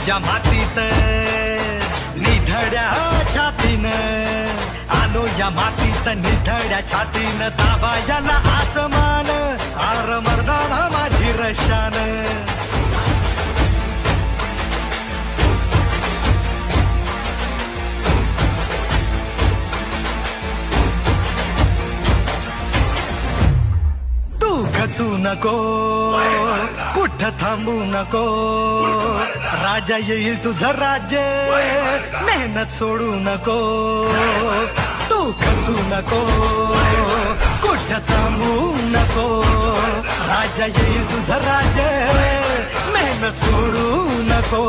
तुझ्या मातीत निधड्या छातीनं, आलो या मातीत निधड्या छातीनं, ताबायाला आसमान आर मर्दाना माझी रशान. खचू नको, कुठं थांबू नको, राजा येईल तुझं राज्य, मेहनत सोडू नको. तू खचू नको, कुठं थांबू नको, राजा येईल तुझं राज्य, मेहनत सोडू नको.